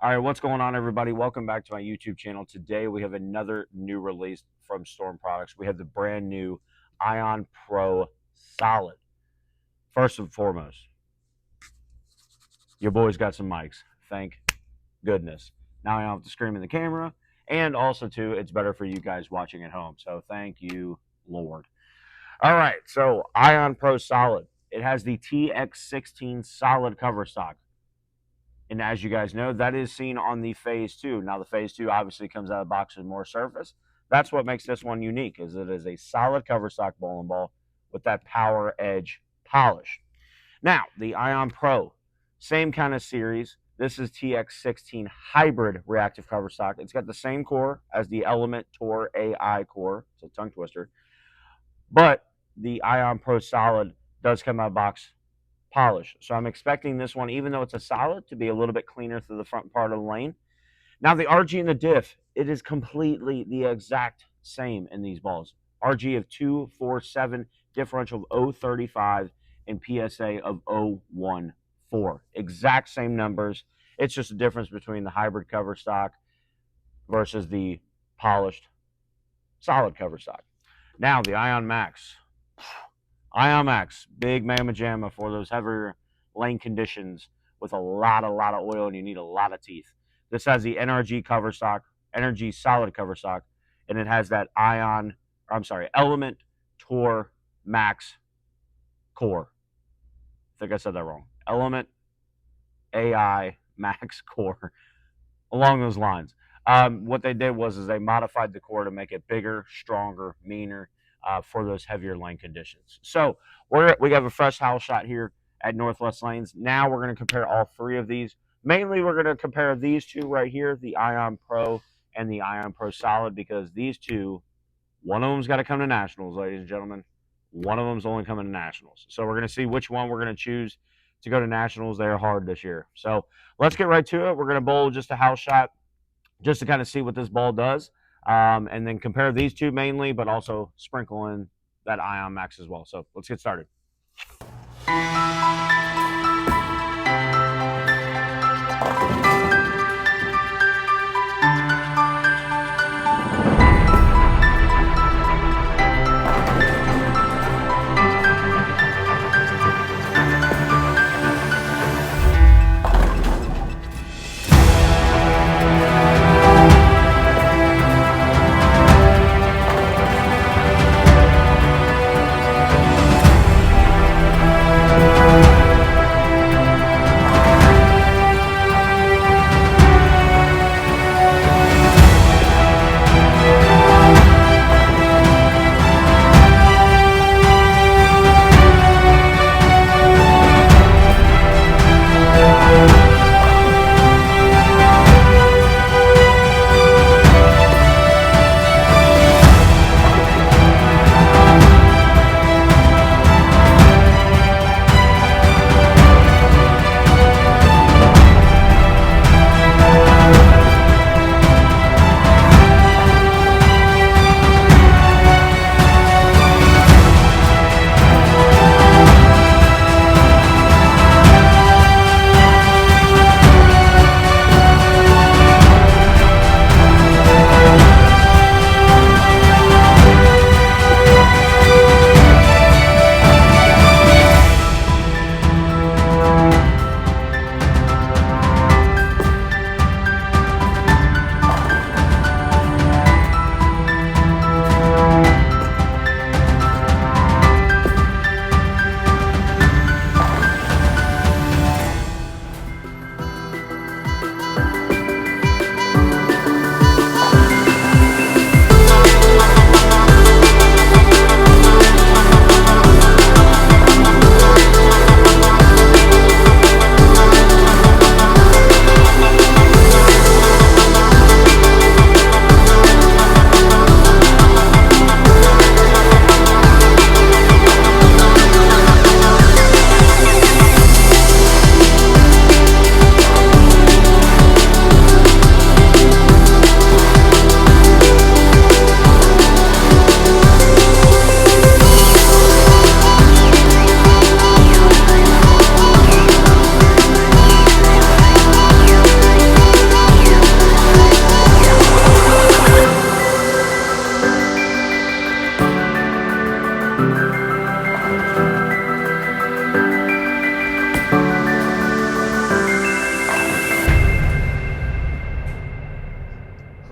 All right, what's going on, everybody? Welcome back to my YouTube channel. Today we have another new release from Storm Products. We have the brand new Ion Pro Solid. First and foremost, your boy's got some mics. Thank goodness. Now I don't have to scream in the camera, and also too, it's better for you guys watching at home. So thank you, Lord. All right, so Ion Pro Solid. It has the TX16 solid cover stock. And as you guys know, that is seen on the Phase 2. Now, the Phase 2 obviously comes out of the box with more surface. That's what makes this one unique, is it is a solid cover stock bowling ball with that power edge polish. Now, the Ion Pro, same kind of series. This is TX16 hybrid reactive cover stock. It's got the same core as the Element Tour AI core. It's a tongue twister. But the Ion Pro Solid does come out of the box polish. So I'm expecting this one, even though it's a solid, to be a little bit cleaner through the front part of the lane. Now the RG and the diff, it is completely the exact same in these balls. RG of 247, differential of 035, and PSA of 014. Exact same numbers. It's just a difference between the hybrid cover stock versus the polished solid cover stock. Now the Ion Max. Ion Max, big mamma jamma for those heavier lane conditions with a lot of oil and you need a lot of teeth. This has the NRG cover stock, NRG solid cover stock, and it has that Element Tour Max core. I think I said that wrong. Element AI Max core, along those lines. What they did was they modified the core to make it bigger, stronger, meaner, for those heavier lane conditions. So we have a fresh house shot here at Northwest Lanes. Now we're going to compare all three of these. Mainly we're going to compare these two right here, the Ion Pro and the Ion Pro Solid, because these two, one of them's got to come to Nationals, ladies and gentlemen. One of them's only coming to Nationals. So we're going to see which one we're going to choose to go to Nationals. They're hard this year. So let's get right to it. We're going to bowl just a house shot just to kind of see what this ball does. And then compare these two mainly, but also sprinkle in that Ion Max as well. So let's get started.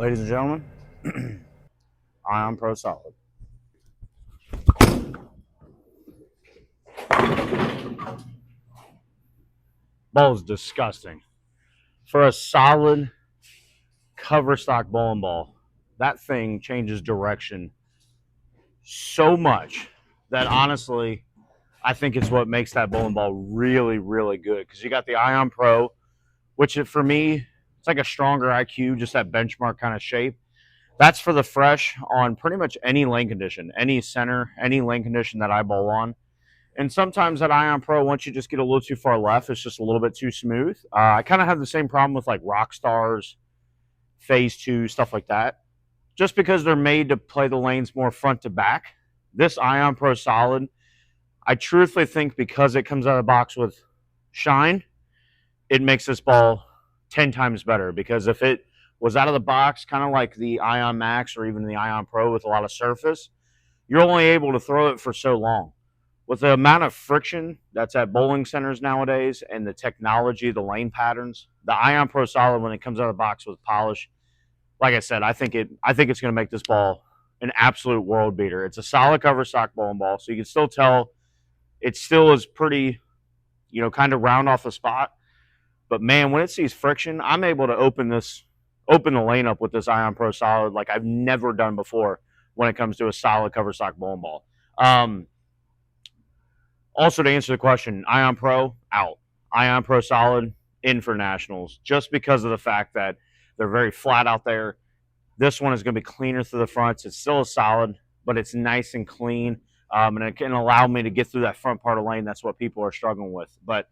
Ladies and gentlemen, Ion Pro Solid. Ball is disgusting. For a solid cover stock bowling ball, that thing changes direction so much that honestly, I think it's what makes that bowling ball really, really good. Because you got the Ion Pro, which for me, it's like a stronger IQ, just that benchmark kind of shape. That's for the fresh on pretty much any lane condition, any center, any lane condition that I bowl on. And sometimes that Ion Pro, once you just get a little too far left, it's just a little bit too smooth. I kind of have the same problem with like Rock Stars, Phase 2, stuff like that. Just because they're made to play the lanes more front to back. This Ion Pro Solid, I truthfully think because it comes out of the box with shine, it makes this ball 10 times better. Because if it was out of the box, kind of like the Ion Max or even the Ion Pro with a lot of surface, you're only able to throw it for so long. With the amount of friction that's at bowling centers nowadays and the technology, the lane patterns, the Ion Pro Solid, when it comes out of the box with polish, like I said, I think it's going to make this ball an absolute world beater. It's a solid cover stock bowling ball, so you can still tell it still is pretty, kind of round off the spot. But man, when it sees friction, I'm able to open the lane up with this Ion Pro Solid like I've never done before when it comes to a solid cover stock bowling ball. Also, to answer the question, Ion Pro, out. Ion Pro Solid, in for nationals, just because of the fact that they're very flat out there. This one is going to be cleaner through the fronts. It's still a solid, but it's nice and clean, and it can allow me to get through that front part of the lane. That's what people are struggling with. But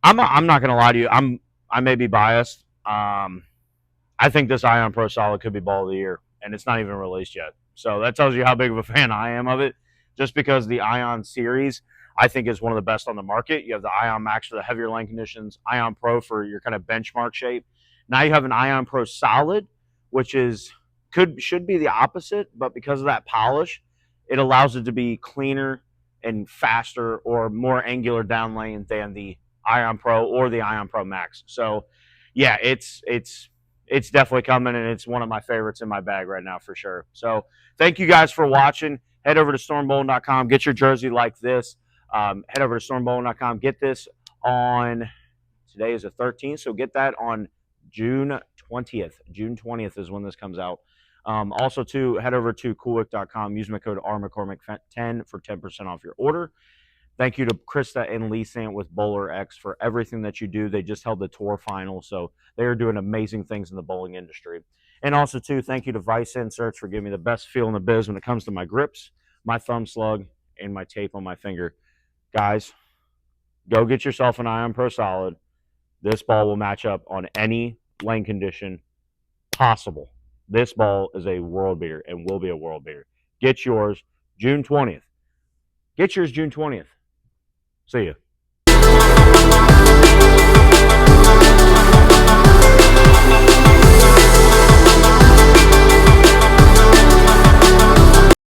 I'm not going to lie to you. I may be biased. I think this Ion Pro Solid could be ball of the year, and it's not even released yet. So that tells you how big of a fan I am of it, just because the Ion series, I think, is one of the best on the market. You have the Ion Max for the heavier lane conditions, Ion Pro for your kind of benchmark shape. Now you have an Ion Pro Solid, which should be the opposite, but because of that polish, it allows it to be cleaner and faster or more angular down lane than the Ion Pro or the Ion Pro Max. So yeah, it's definitely coming, and it's one of my favorites in my bag right now for sure. So thank you guys for watching. Head over to stormbowling.com. Get your jersey like this. Head over to stormbowling.com. Get this on, today is the 13th, so get that on June 20th. June 20th is when this comes out. Also, too, head over to coolwick.com. Use my code RMcCormick10 for 10% off your order. Thank you to Krista and Lee Sant with Bowler X for everything that you do. They just held the tour final, so they are doing amazing things in the bowling industry. And also, too, thank you to Vice Inserts for giving me the best feel in the biz when it comes to my grips, my thumb slug, and my tape on my finger. Guys, go get yourself an Ion Pro Solid. This ball will match up on any lane condition possible. This ball is a world beater and will be a world beater. Get yours June 20th. Get yours June 20th. See ya.